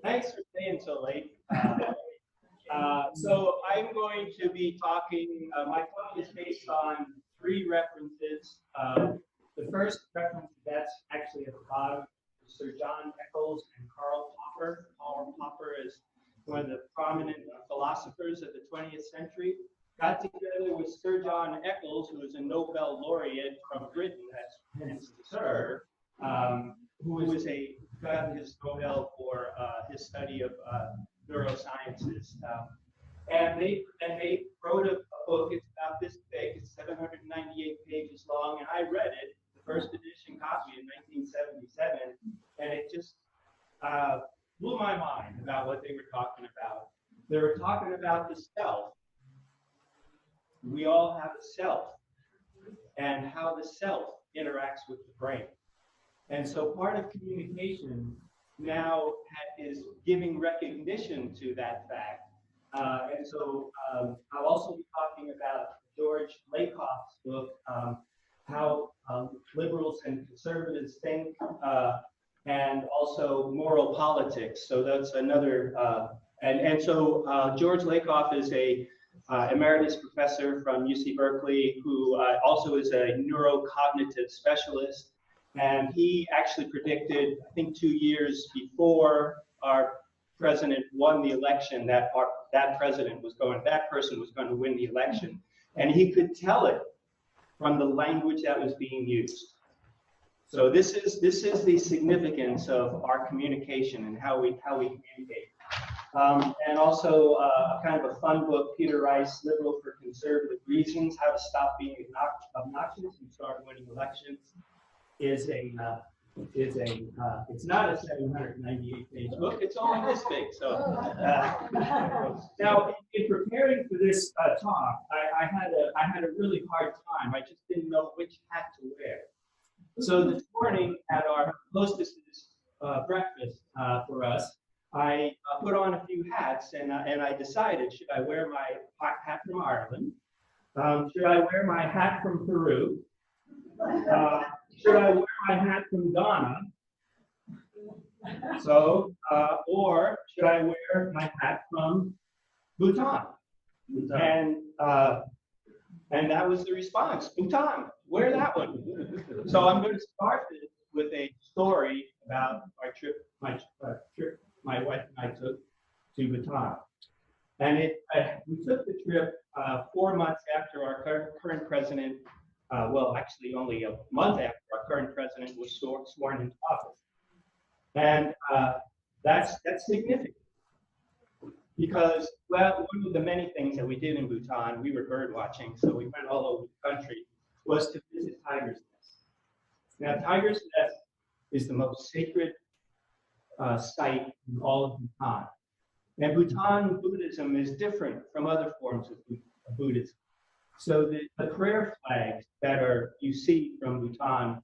Thanks for staying so late. So I'm going to be talking, my talk is based on three references. The first reference that's actually at the bottom is Sir John Eccles and Karl Popper. Karl Popper is one of the prominent philosophers of the 20th century. Got together with Sir John Eccles, who is a Nobel laureate from Britain, that's hence Sir, who got his Nobel for his study of neurosciences. And they wrote a book. It's about this big. It's 798 pages long, and I read it, the first edition copy in 1977, and it just blew my mind about what they were talking about. They were talking about the self. We all have a self, and how the self interacts with the brain. And so part of communication now is giving recognition to that fact. And so I'll also be talking about George Lakoff's book, How Liberals and Conservatives Think, and also Moral Politics. So that's another, and so George Lakoff is a emeritus professor from UC Berkeley, who also is a neurocognitive specialist. And he actually predicted, I think 2 years before our president won the election, that person was going to win the election. And he could tell it from the language that was being used. So this is the significance of our communication and how we communicate. And also kind of a fun book, Peter Rice, Liberal for Conservative Reasons, How to Stop Being Obnoxious and Start Winning Elections, it's not a 798-page book, it's only this big. So now in preparing for this talk, I had a really hard time. I just didn't know which hat to wear. So this morning at our hostess's breakfast for us, I put on a few hats, and I decided, should I wear my hat from Ireland? Should I wear my hat from Peru? Should I wear my hat from Ghana? So, or should I wear my hat from Bhutan? And that was the response, Bhutan, wear that one. So I'm going to start this with a story about our trip, my wife and I took to Bhutan. And we took the trip 4 months after our current president, well, actually only a month after our current president was sworn into office. And that's significant because, well, one of the many things that we did in Bhutan, we were bird watching, so we went all over the country, was to visit Tiger's Nest. Now, Tiger's Nest is the most sacred site in all of Bhutan. And Bhutan Buddhism is different from other forms of Buddhism. So the prayer flags that you see from Bhutan,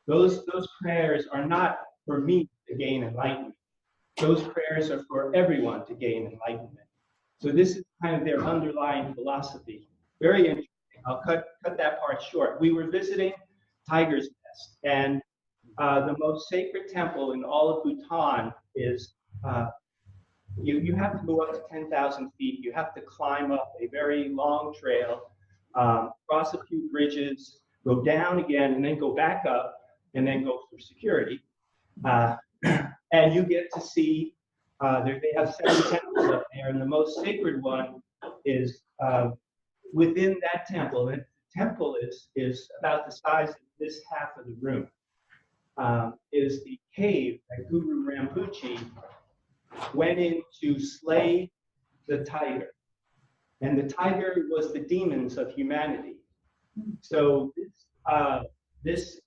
those prayers are not for me to gain enlightenment. Those prayers are for everyone to gain enlightenment. So this is kind of their underlying philosophy. Very interesting. I'll cut that part short. We were visiting Tiger's Nest, and the most sacred temple in all of Bhutan is, you have to go up to 10,000 feet. You have to climb up a very long trail, cross a few bridges, go down again, and then go back up, and then go through security. And you get to see, they have 7 temples up there, and the most sacred one is within that temple. And the temple is about the size of this half of the room. Is the cave that Guru Rinpoche went in to slay the tiger. And the tiger was the demons of humanity. So this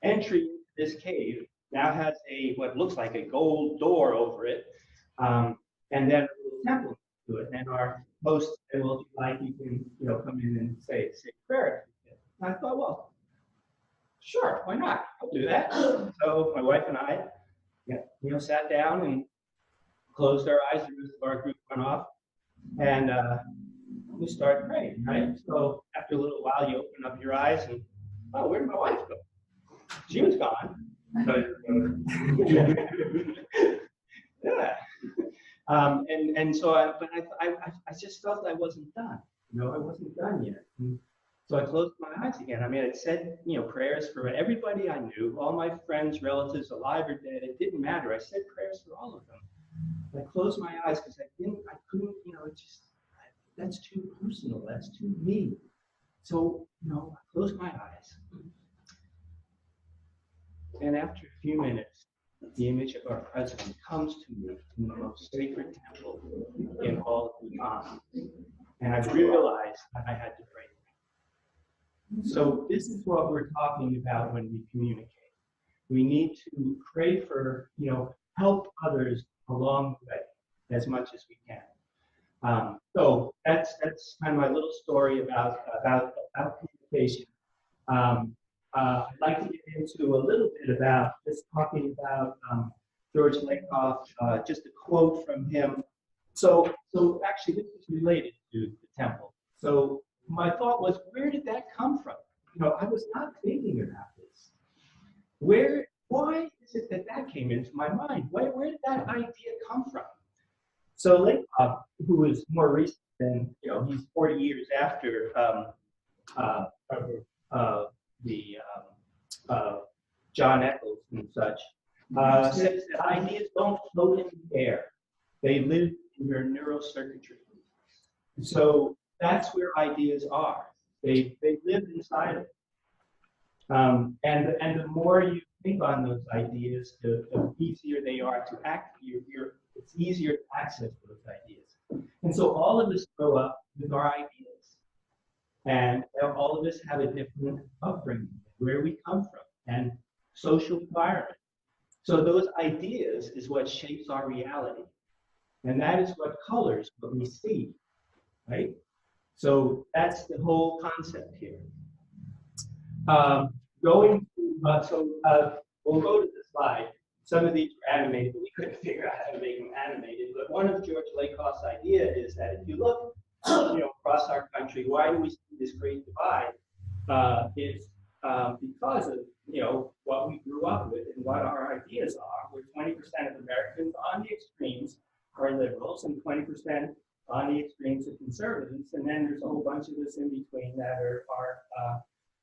entry into this cave now has what looks like a gold door over it, and then a little temple to it. And our host said, well, if you like, you can come in and say prayer. And I thought, well, sure, why not? I'll do that. So my wife and I, sat down and closed our eyes. The rest of our group went off, and we started praying, right? So after a little while, you open up your eyes, and oh, where did my wife go? She was gone. But, yeah. And so I just felt I wasn't done. I wasn't done yet. So I closed my eyes again. I mean, it said, prayers for everybody I knew, all my friends, relatives, alive or dead. It didn't matter. I said prayers for all of them. I closed my eyes because I couldn't, that's too personal. That's too me. So, I closed my eyes. And after a few minutes, the image of our president comes to me in the most sacred temple in all of Bhutan. And I realized that I had to pray. So this is what we're talking about when we communicate. We need to pray for, help others along the way as much as we can. So that's kind of my little story about communication. I'd like to get into a little bit about just talking about George Lakoff, just a quote from him. So actually, this is related to the temple. So my thought was, where did that come from? I was not thinking about this. Why is it that came into my mind? Where did that idea come from? So Lakoff, who is more recent than, he's 40 years after John Eccles and such, says that ideas don't float in the air. They live in your neural circuitry. So that's where ideas are. They live inside of it. And the more you think on those ideas, the easier they are to act. It's easier to access those ideas. And so all of us grow up with our ideas. And all of us have a different upbringing, where we come from, and social environment. So those ideas is what shapes our reality. And that is what colors what we see, right? So that's the whole concept here. We'll go to the slide. Some of these were animated, but we couldn't figure out how to make them animated. But one of George Lakoff's idea is that if you look, across our country, why do we see this great divide? It's because of what we grew up with and what our ideas are. Where 20% of Americans on the extremes are liberals, and 20% on the extremes are conservatives, and then there's a whole bunch of us in between that are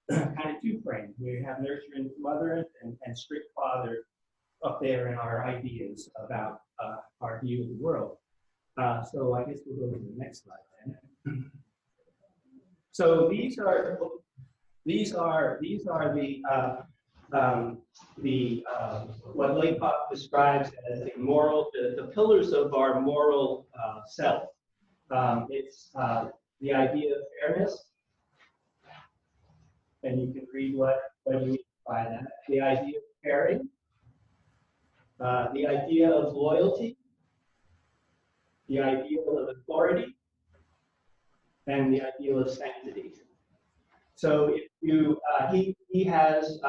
kind of two-framed. We have nurturing mother and strict father up there in our ideas about our view of the world. So I guess we'll go to the next slide then. So these are what Lakoff describes as the pillars of our moral self. It's the idea of fairness, and you can read what you mean by that. The idea of caring, the idea of loyalty, the ideal of authority, and the ideal of sanctity. So if you, he has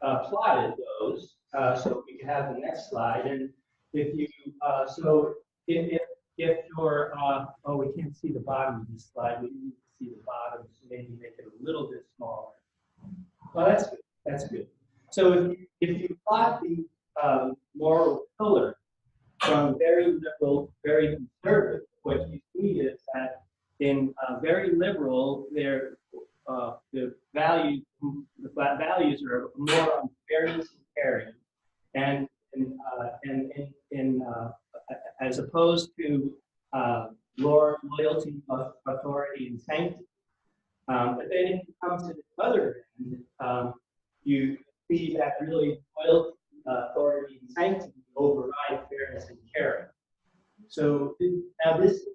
plotted those. So we can have the next slide. And if you, if you're, oh, we can't see the bottom of this slide. We need to see the bottom, so maybe make it a little bit smaller. Well, that's good. That's good. So if you plot the moral pillar from very liberal, very conservative, what you see is that in very liberal, the values are more on fairness and caring, and as opposed to loyalty, authority, and sanctity. But then if you come to the other end, you see that really loyalty, authority, and sanctity override fairness and caring. So now this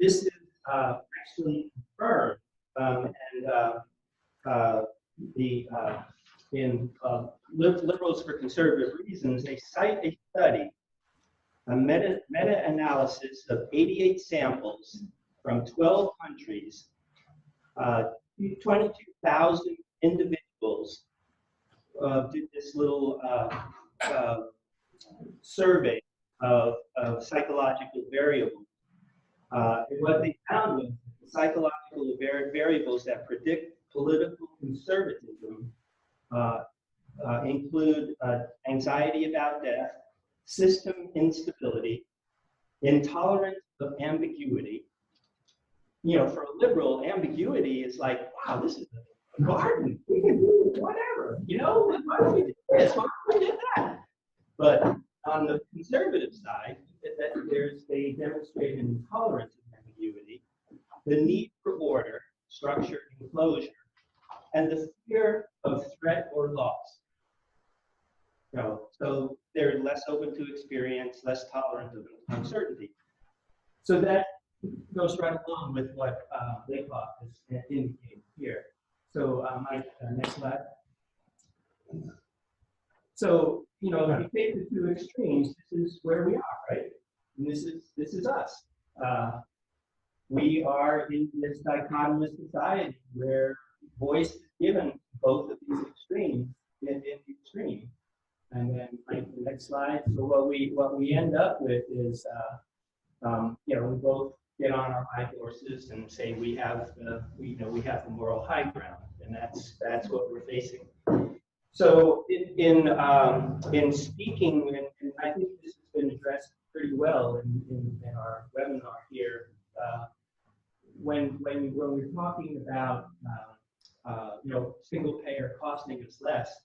is actually confirmed, in Liberals for Conservative Reasons, they cite a study, a meta-analysis of 88 samples from 12 countries, 22,000 individuals did this little survey of psychological variables. And what they found was the psychological variables that predict political conservatism include anxiety about death, system instability, intolerance of ambiguity. You know, for a liberal, ambiguity is like, wow, this is a garden. We can do whatever. You know, why don't we do this? Why don't we do that? But on the conservative side, they demonstrate an intolerance of ambiguity, the need for order, structure, and closure, and the fear of threat or loss. So they're less open to experience, less tolerant of uncertainty. So that goes right along with what Lakoff is indicating here. So Mike, next slide. So, you know, if you take the two extremes, this is where we are, right? And this is us. We are in this dichotomous society where voice is given both of these extremes in the extreme. And then the next slide. So what we end up with is, you know, we both get on our high horses and say we have the moral high ground, and that's what we're facing. So in speaking, and I think this has been addressed pretty well in our webinar here. When we're talking about you know, single payer costing us less,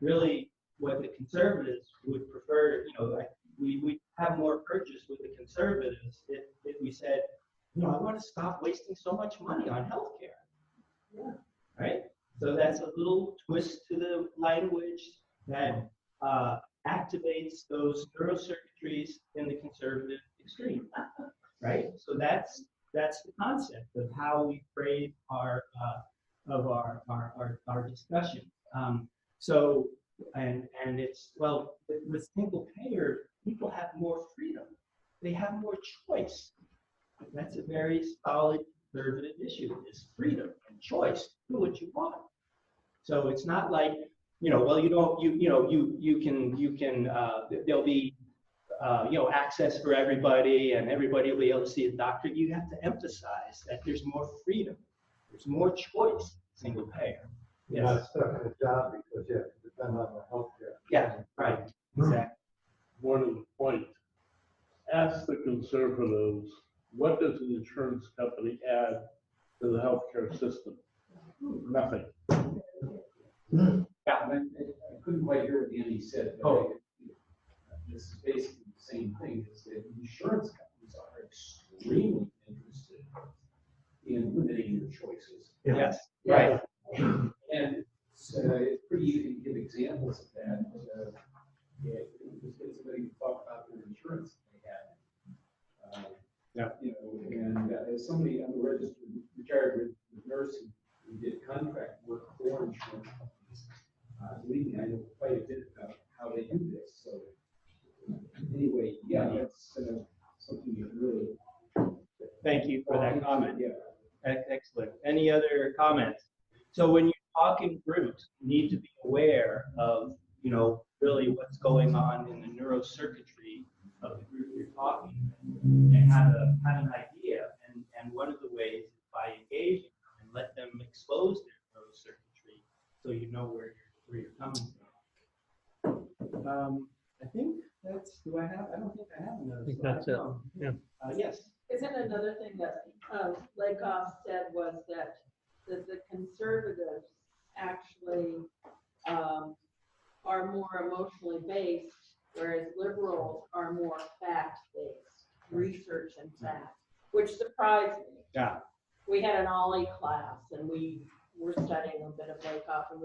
really what the conservatives would prefer, you know, like we have more purchase with the conservatives if we said, you know, I want to stop wasting so much money on healthcare. Yeah. Right? So that's a little twist to the language that activates those neurocircuitries in the conservative extreme. Right? So that's the concept of how we phrase our discussion. So and it's, well, with single payer, people have more freedom. They have more choice. That's a very solid conservative issue, is freedom and choice. Do what you want. So it's not like, you know, well, you can there'll be you know, access for everybody and everybody will be able to see a doctor. You have to emphasize that there's more freedom. There's more choice, single payer. You're not stuck in a job because you have to depend on the healthcare. Yeah, right, exactly. More to the point, ask the conservatives, what does an insurance company add to the healthcare system? Nothing. Yeah. I couldn't quite hear what Andy said, but this is basically the same thing, is that insurance companies are extremely interested in limiting your choices. Yes, right. And it's pretty easy to give examples of that. Just get somebody to talk about their insurance they had. Yeah. You know, and as somebody, I'm a registered retired nurse who did contract work for insurance companies. Believe me, I know quite a bit about how they do this. So anyway, yeah, that's something you really. Thank you for that comment. Yeah. Excellent. Any other comments? So when you're talking groups, you need to be aware of, you know, really what's going on in the neurocircuitry of the group you're talking with, and have an idea. And one of the ways is by engaging them and let them expose their neurocircuitry, so you know where you're coming from. I think that's. I don't think I have another. I think slide. that's it. Yeah. Yes. Isn't another thing that Lakoff said was that the conservatives actually are more emotionally based, whereas liberals are more fact-based, research and fact, which surprised me. Yeah. We had an Ollie class, and we were studying a bit of Lakoff, and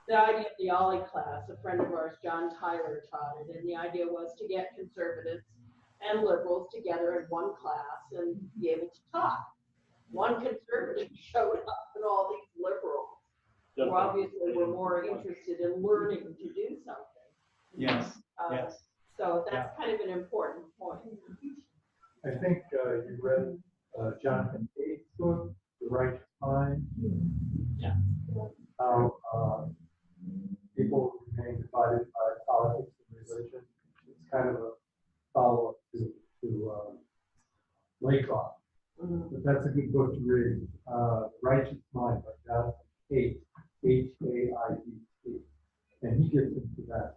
the idea of the Ollie class, a friend of ours, John Tyler, taught it, and the idea was to get conservatives and liberals together in one class and be able to talk. One conservative showed up and all these liberals who obviously were more interested in learning to do something. Yes. Yes. So that's kind of an important point. I think you read Jonathan Cade's book, The Righteous Mind. Yeah. How people remain divided by politics and religion. It's kind of a follow-up to Lakoff. But that's a good book to read. Righteous Mind by Jonathan Cade, H-A-I-D-E. And to that.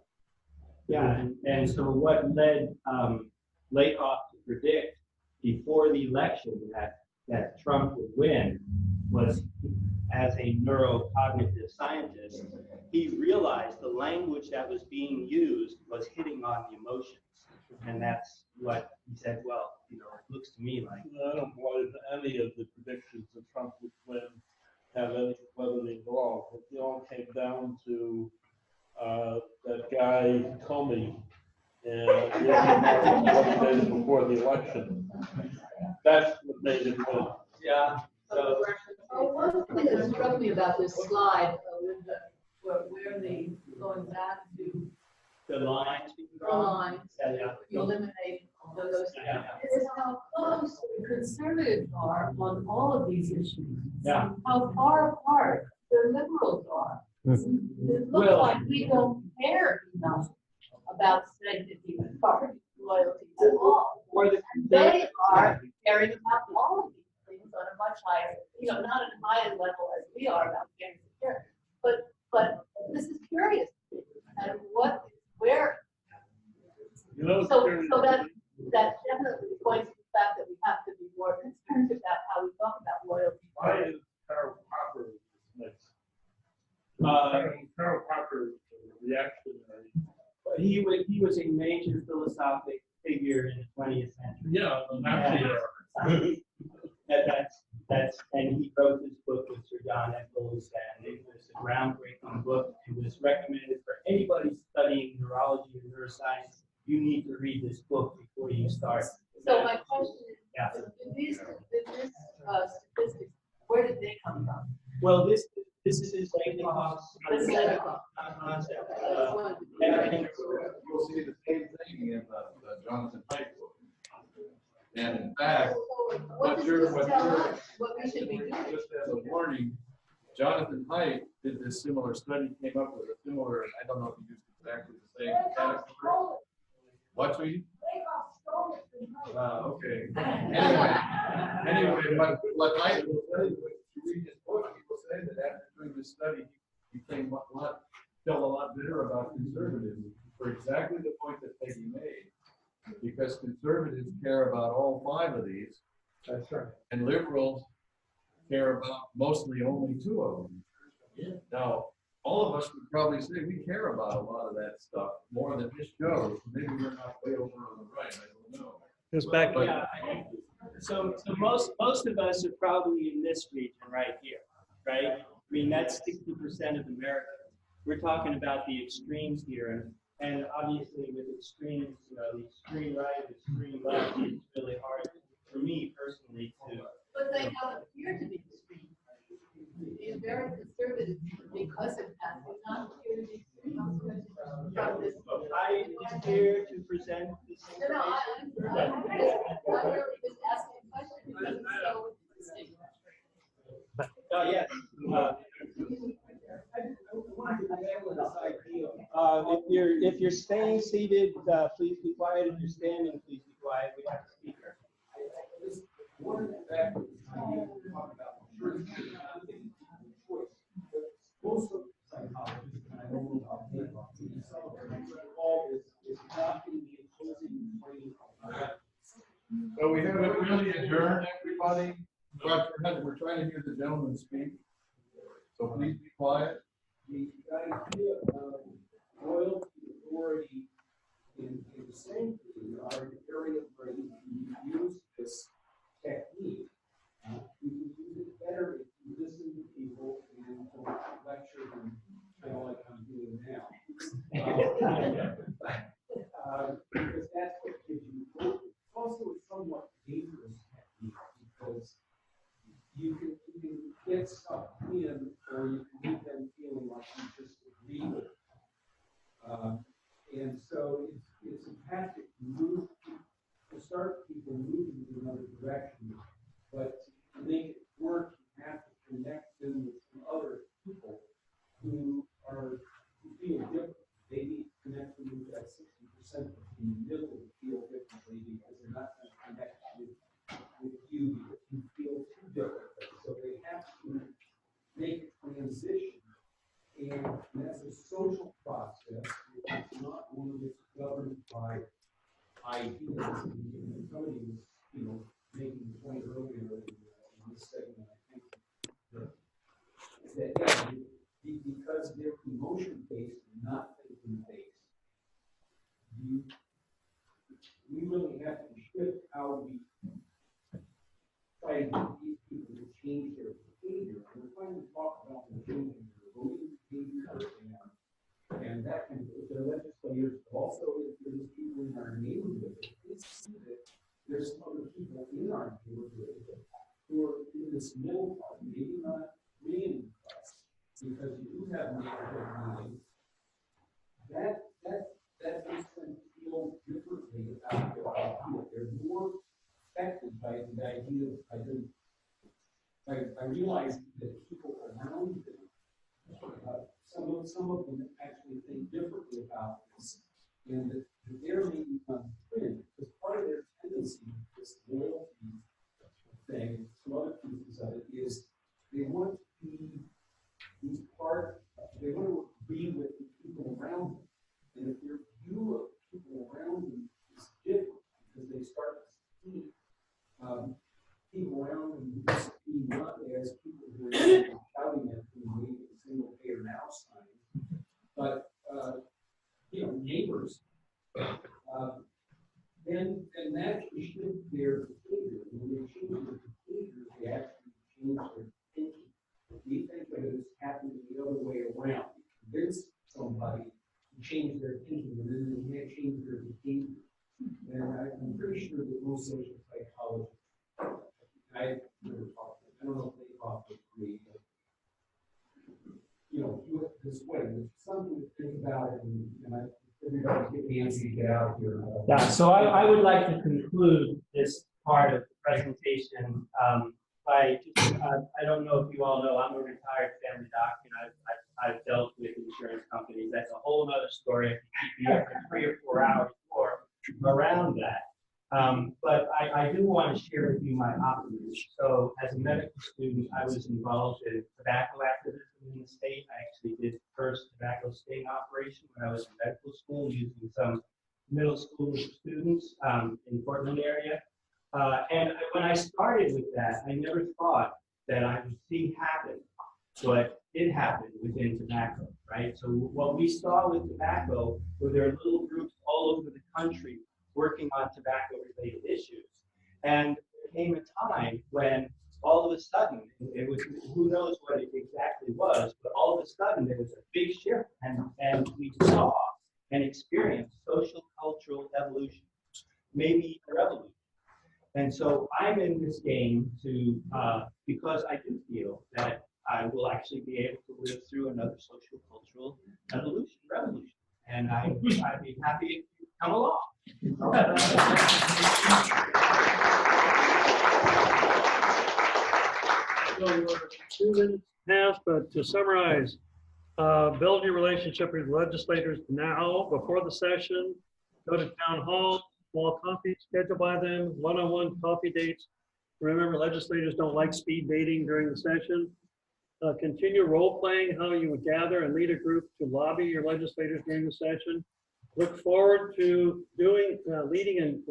Yeah, and so what led Lakoff to predict before the election that Trump would win was, as a neurocognitive scientist, he realized the language that was being used was hitting on the emotions. And that's what he said, well, you know, it looks to me like. I don't believe any of the predictions that Trump would win have any validity at all. It all came down to that guy Comey and what days before the election. That's what made him win. Yeah. So, One thing that struck me about this slide, with where the, going back to the lines being the drawn. lines, Yeah. you eliminate those, Yeah. is how close the conservatives are on all of these issues. Yeah. How far apart the liberals are. It looks Well- like we don't care enough about sanctity and party loyalty at all. Or the They are caring about all of these things on a much higher, not at a high level as we are about getting secure. But this is curious. And where, You know, so that definitely points to the fact that we have to be more concerned about how we talk about loyalty. why is Karl Popper next? Karl Popper is a reactionary. he was a major philosophic figure in the 20th century. Yeah, the Nazi era. And he wrote this book with Sir John Eccles, and it was a groundbreaking book. It was recommended for anybody studying neurology or neuroscience. You need to read this book before you start. So my question is, Yeah. these statistics, where did they come from? Well, this is Lakoff's This is Lakoff. concept. And You'll see the same thing in the Jonathan Haidt book. And in fact, what does you're- this tell us, what we should be doing? just as a warning, Jonathan Haidt did this similar study, came up with a similar, I don't know if he used exactly the same category. What, sweetie? Okay. Anyway, but what Haidt will say, when you read his book, he will say that after doing this study, he became felt a lot bitter about conservatism for exactly the point that Peggy made. Because conservatives care about all 5 of these, That's right. and liberals care about mostly only 2 of them. Now, all of us would probably say we care about a lot of that stuff more than this shows. Maybe we're not way over on the right. I don't know. Goes back. But- Yeah, so most of us are probably in this region right here, right? I mean, that's 60% of America. We're talking about the extremes here, and obviously with extremes, the extreme right, the extreme left, it's really hard for me personally to. But they don't appear to be extreme. They're very conservative because of that. They not appear to be extreme from this. I am here to present this. No, I'm really just asking a question because it's so interesting. Yes. If you're staying seated, please be quiet. If you're standing, please be quiet. We have a speaker. One of the factors we talk about insurance choice. Most of psychologists, and I don't know about them, all is not in the opposing frame of mind. So we haven't really adjourned, everybody, but we're trying to hear the gentleman speak. So please be quiet. The idea of loyalty, authority, and sanctity are an area where you can use this technique. You can use it better if you listen to people and don't lecture them, kind of like I'm doing now. Because that's what gives you hope. It's also a somewhat dangerous technique because you can get stuff in, or you can leave them feeling like you just agree with it. And so it's a tactic to start people moving in another direction. But to make it work, you have to connect them with some other people who feel different. They need to connect them with that 60% of the middle who feel differently because they're not going to connect with you because you feel too differently. So they have to make a transition, and that's a social process. one that's governed by ideas. And somebody was, you know, making the point earlier in this segment, I think, that yeah, because they're emotion-based and not thinking-based, we really have to shift how we try to get these people to change their behavior. And we're trying to talk about the changing their voting behavior and that kind of, the legislators, also if there's people in our neighborhood, we see that there's some other people in our neighborhood who are in this middle part, maybe not really class, because you do have neighborhood meetings. That makes them feel differently about their idea. They're more affected by the idea. I realize that people around them, some of them actually think differently about this, and that they're maybe unfriended because part of their tendency, this loyalty thing, some other pieces of it is they want to be they want to be with the people around them. And if their view of people around them is different, because they start to see people around them being not as people who are shouting at them, waving a single payer now sign, but you know, neighbors, then naturally shift their behavior. When they change their behavior, they actually change their thinking. We think that it's happening the other way around. You convince somebody to change their thinking, and then they can't change their behavior. And I'm pretty sure that most social psychologists, I never talked to them, I don't know if they talk with me, but you know, do it this way. It's something to think about it, and everybody get Nancy to get out here. Yeah, so I would like to conclude this part of the presentation by just, I don't know if you all know, I'm a retired family doctor, and I've dealt with insurance companies. That's a whole other story. I could keep you here for 3 or 4 hours more around that. But I do want to share with you my optimism. So as a medical student, I was involved in tobacco activism in the state. I actually did the first tobacco sting operation when I was in medical school using some middle school students in Portland area. And when I started with that, I never thought that I would see happen what did happen within tobacco, right? So what we saw with tobacco were there little groups all over the country working on tobacco-related issues. And there came a time when all of a sudden, it was, who knows what it exactly was, but all of a sudden there was a big shift, and we saw and experienced social cultural evolution, maybe a revolution. And so I'm in this game to, because I do feel that I will actually be able to live through another social cultural revolution. And I'd be happy if you come along. So we're 2 minutes past, but to summarize, build your relationship with legislators now, before the session, go to town hall, small coffee, schedule by them, one-on-one coffee dates. Remember, legislators don't like speed dating during the session. Continue role-playing how you would gather and lead a group to lobby your legislators during the session. Look forward to doing leading and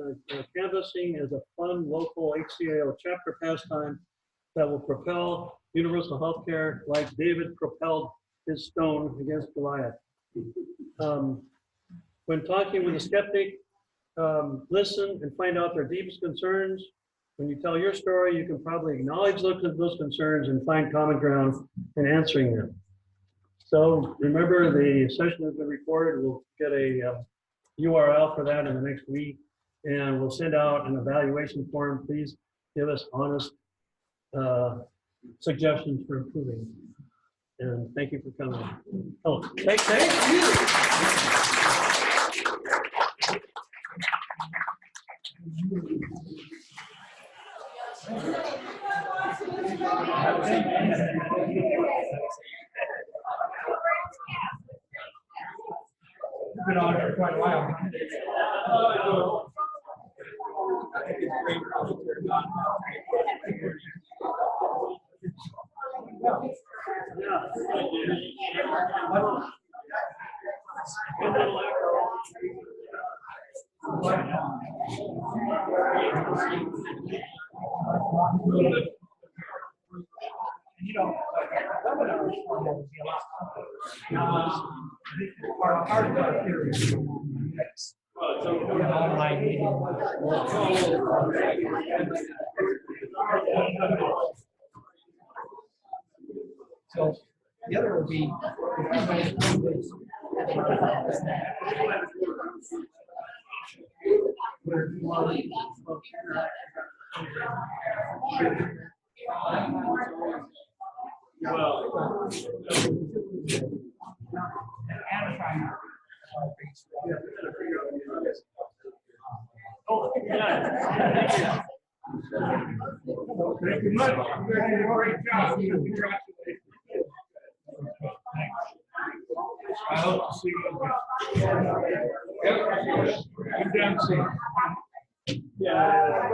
canvassing as a fun local HCAO chapter pastime that will propel universal health care like David propelled his stone against Goliath. When talking with a skeptic, listen and find out their deepest concerns. When you tell your story, you can probably acknowledge those concerns and find common ground in answering them. So remember, the session has been recorded. We'll get a URL for that in the next week, and we'll send out an evaluation form. Please give us honest suggestions for improving. And thank you for coming. Oh, thank you. It's been on for quite a while. Yeah. You know, webinar format would be a lot tougher. Part of our theory is online meeting. So the other would be, where you want Oh, yeah. Thank you much. You guys did a great job. Congratulations. I hope to see you again. Come down soon. Yeah.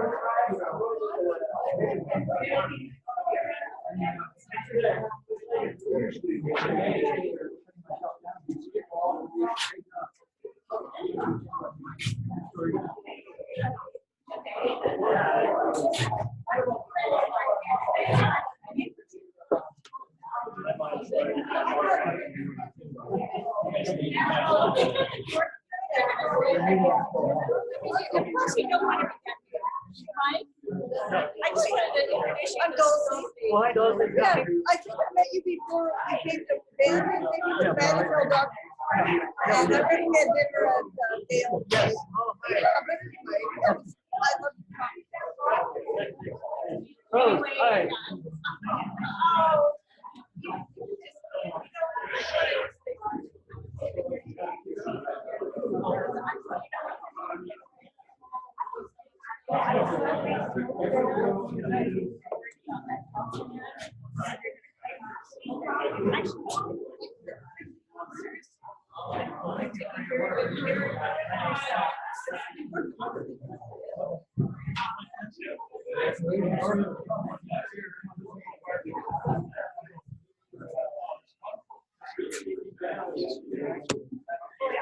I just wanted to introduce you. I'm Dulcie. Well, hi, Dulcie. Yeah, I think I met you before. I came to Banner, maybe the Bannerville doctor. And I already had dinner at Dale's place. I love Rose, hi.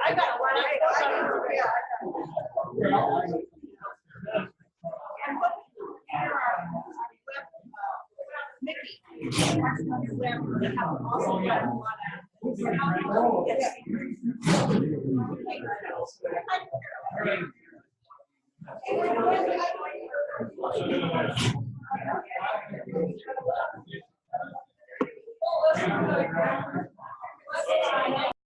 I got one. Mickey.